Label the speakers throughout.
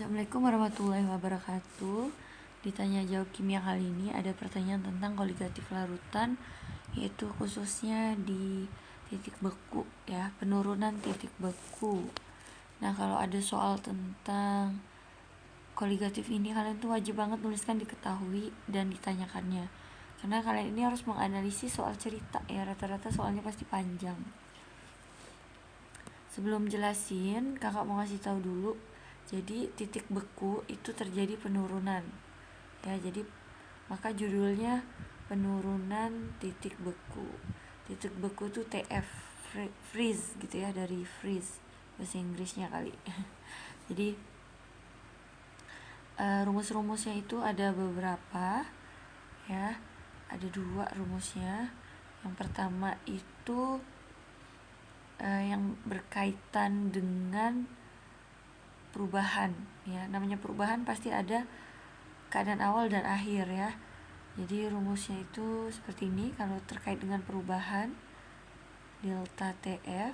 Speaker 1: Assalamualaikum warahmatullahi wabarakatuh. Ditanya jawab kimia kali ini ada pertanyaan tentang koligatif larutan, yaitu khususnya di titik beku ya, penurunan titik beku. Nah, kalau ada soal tentang koligatif ini, kalian tuh wajib banget tuliskan diketahui dan ditanyakannya, karena kalian ini harus menganalisis soal cerita ya, rata-rata soalnya pasti panjang. Sebelum jelasin, kakak mau ngasih tahu dulu. Jadi titik beku itu terjadi penurunan. Ya, jadi maka judulnya penurunan titik beku. Titik beku tuh TF, freeze gitu ya, dari freeze bahasa Inggrisnya kali. Jadi rumus-rumusnya itu ada beberapa ya. Ada 2 rumusnya. Yang pertama itu yang berkaitan dengan perubahan ya. Namanya perubahan pasti ada keadaan awal dan akhir ya. Jadi rumusnya itu seperti ini. Kalau terkait dengan perubahan, delta TF,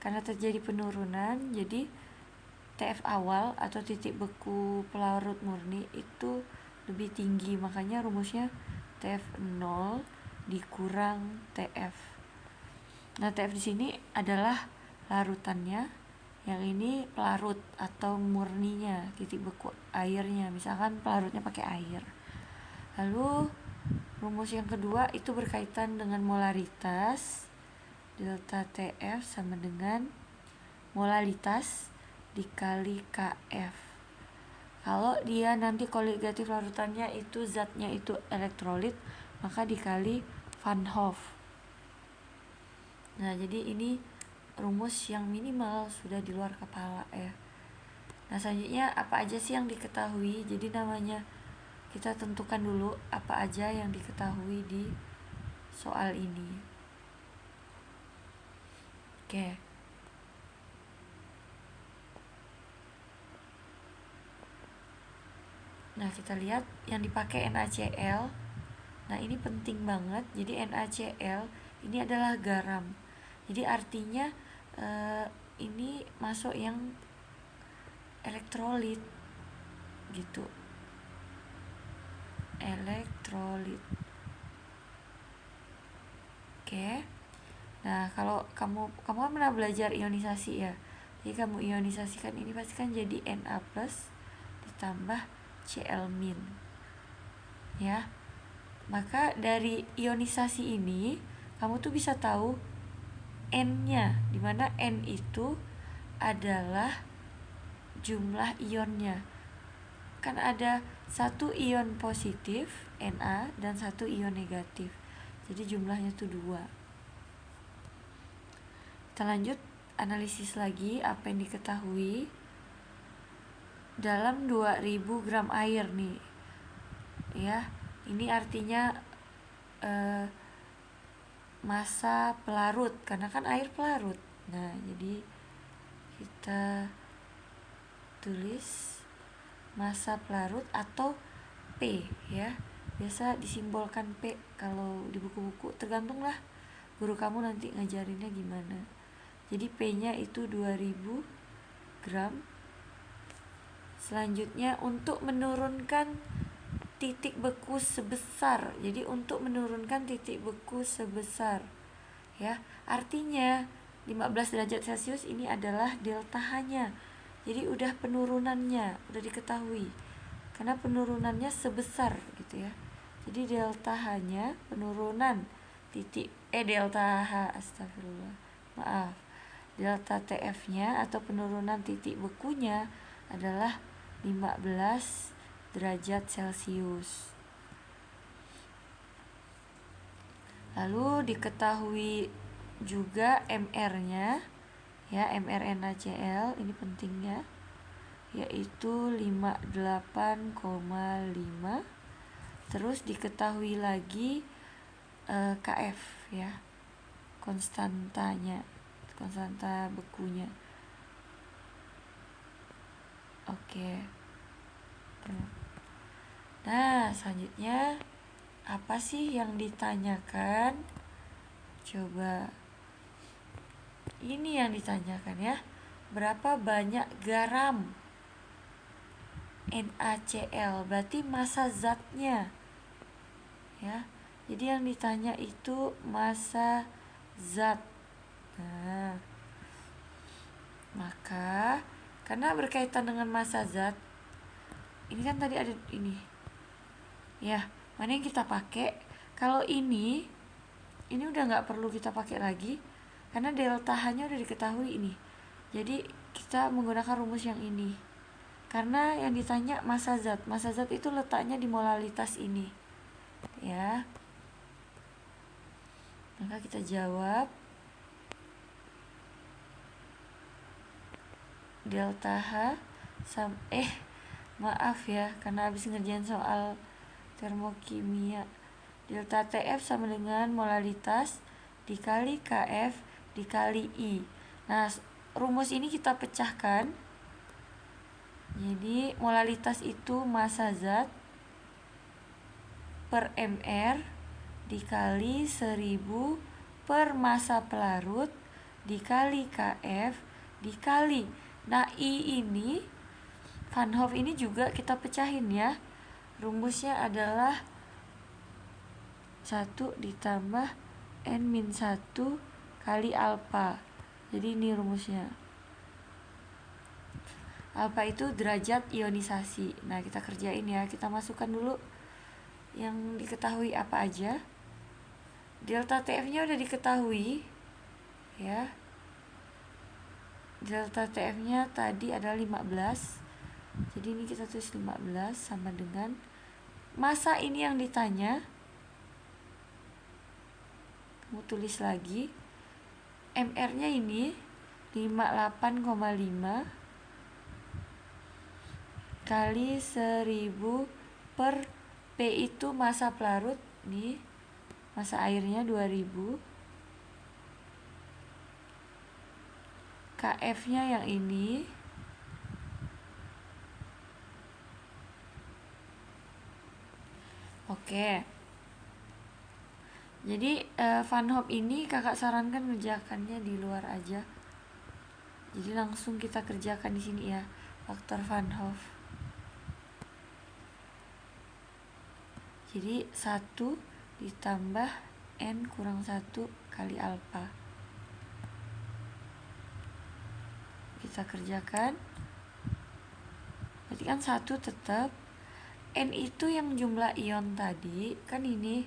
Speaker 1: karena terjadi penurunan, jadi TF awal atau titik beku pelarut murni itu lebih tinggi, makanya rumusnya TF 0 dikurang TF. Nah, TF di sini adalah larutannya, yang ini pelarut atau murninya, titik beku airnya, misalkan pelarutnya pakai air. Lalu rumus yang kedua itu berkaitan dengan molaritas. Delta TF sama dengan molalitas dikali KF. Kalau dia nanti koligatif larutannya itu zatnya itu elektrolit, maka dikali Van Hoff. Nah, jadi ini rumus yang minimal sudah di luar kepala ya. Nah, selanjutnya apa aja sih yang diketahui? Jadi namanya kita tentukan dulu apa aja yang diketahui di soal ini. Oke. Nah, kita lihat yang dipakai NaCl. Nah, ini penting banget. Jadi NaCl ini adalah garam. Jadi artinya ini masuk yang elektrolit gitu, elektrolit. Oke. Nah, kalau kamu kan pernah belajar ionisasi ya. Jadi kamu ionisasikan ini pasti kan jadi Na plus ditambah Cl min ya. Maka dari ionisasi ini kamu tuh bisa tahu N-nya, dimana N itu adalah jumlah ionnya. Kan ada 1 ion positif Na dan 1 ion negatif, jadi jumlahnya tuh 2. Kita lanjut analisis lagi apa yang diketahui dalam 2000 gram air nih ya. Ini artinya massa pelarut, karena kan air pelarut. Nah, jadi kita tulis massa pelarut atau P ya. Biasa disimbolkan P kalau di buku-buku, tergantung lah guru kamu nanti ngajarinnya gimana. Jadi P-nya itu 2000 gram. Selanjutnya untuk menurunkan titik beku sebesar. Jadi untuk menurunkan titik beku sebesar ya, artinya 15 derajat Celcius ini adalah delta H-nya. Jadi udah penurunannya udah diketahui, karena penurunannya sebesar gitu ya. Jadi delta H-nya penurunan titik delta H, astagfirullah, maaf. Delta TF-nya atau penurunan titik bekunya adalah 15 derajat Celcius. Lalu diketahui juga MR-nya ya, MR NaCl ini pentingnya, yaitu 58,5. Terus diketahui lagi KF ya, konstantanya, konstanta bekunya. Oke. Nah, selanjutnya apa sih yang ditanyakan? Coba ini yang ditanyakan ya. Berapa banyak garam NaCl, berarti massa zatnya ya. Jadi yang ditanya itu massa zat. Nah, maka karena berkaitan dengan massa zat, ini kan tadi ada ini ya, mana yang kita pakai? Kalau ini udah nggak perlu kita pakai lagi karena delta H-nya udah diketahui ini. Jadi kita menggunakan rumus yang ini. Karena yang ditanya massa zat. Massa zat itu letaknya di molalitas ini. Ya. Maka kita jawab delta H maaf ya, karena habis ngerjain soal termokimia. Delta TF sama dengan molalitas dikali KF dikali I. Nah, rumus ini kita pecahkan. Jadi molalitas itu massa zat per mR dikali 1000 per massa pelarut dikali KF dikali. Nah, I ini Van Hoff ini juga kita pecahin ya. Rumusnya adalah 1 ditambah N-1 kali alfa. Jadi ini rumusnya. Alfa itu derajat ionisasi. Nah, kita kerjain ya. Kita masukkan dulu yang diketahui apa aja. Delta TF-nya udah diketahui ya. Delta TF-nya tadi adalah 15. Jadi ini kita tulis 15 sama dengan massa ini yang ditanya. Kamu tulis lagi. MR-nya ini 58,5 kali 1000 per P itu massa pelarut nih, massa airnya 2000, KF nya yang ini oke. Jadi Van Hoff ini kakak sarankan ngerjakannya di luar aja, jadi langsung kita kerjakan di sini ya, faktor Van Hoff. Jadi 1 ditambah N kurang 1 kali alfa. Kita kerjakan. Berarti kan 1 tetap. N itu yang jumlah ion tadi. Kan ini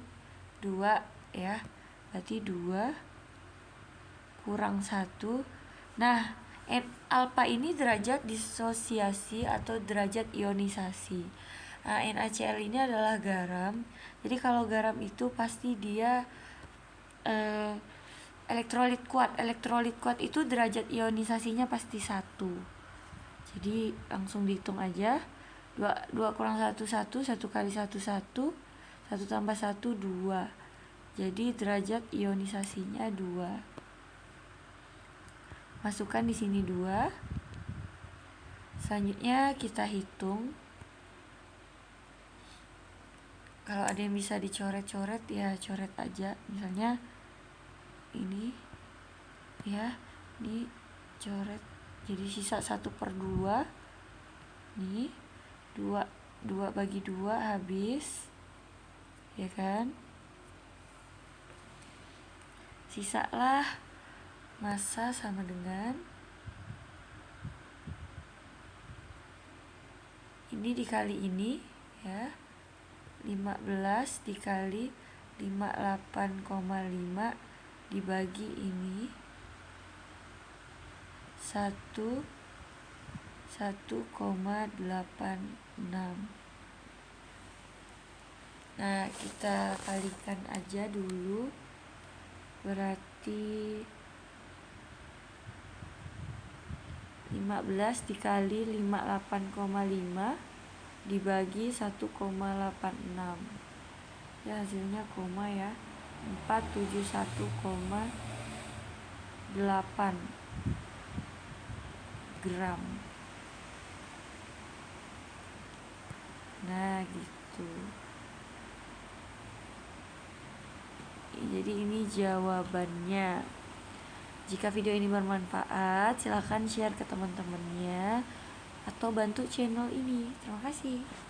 Speaker 1: 2 ya. Berarti 2 kurang 1. Nah, N alfa ini derajat disosiasi atau derajat ionisasi. Nah, NaCl ini adalah garam. Jadi kalau garam itu pasti dia elektrolit kuat. Elektrolit kuat itu derajat ionisasinya pasti 1. Jadi langsung dihitung aja. 2 kurang 1 1, 1 kali 1 1, 1 tambah 1 2. Jadi derajat ionisasinya 2. Masukkan di sini 2. Selanjutnya kita hitung. Kalau ada yang bisa dicoret-coret ya coret aja. Misalnya ini ya, ini coret. Jadi sisa 1/2. Nih 2 bagi 2 habis ya kan. Sisalah massa sama dengan ini dikali ini ya, 15 dikali 58,5 dibagi ini 1,86. Nah, kita kalikan aja dulu. Berarti 15 dikali 58,5 dibagi 1,86. Ya, hasilnya koma ya. 471,8 gram. Nah, gitu. Jadi ini jawabannya. Jika video ini bermanfaat, silahkan share ke teman-temannya atau bantu channel ini. Terima kasih.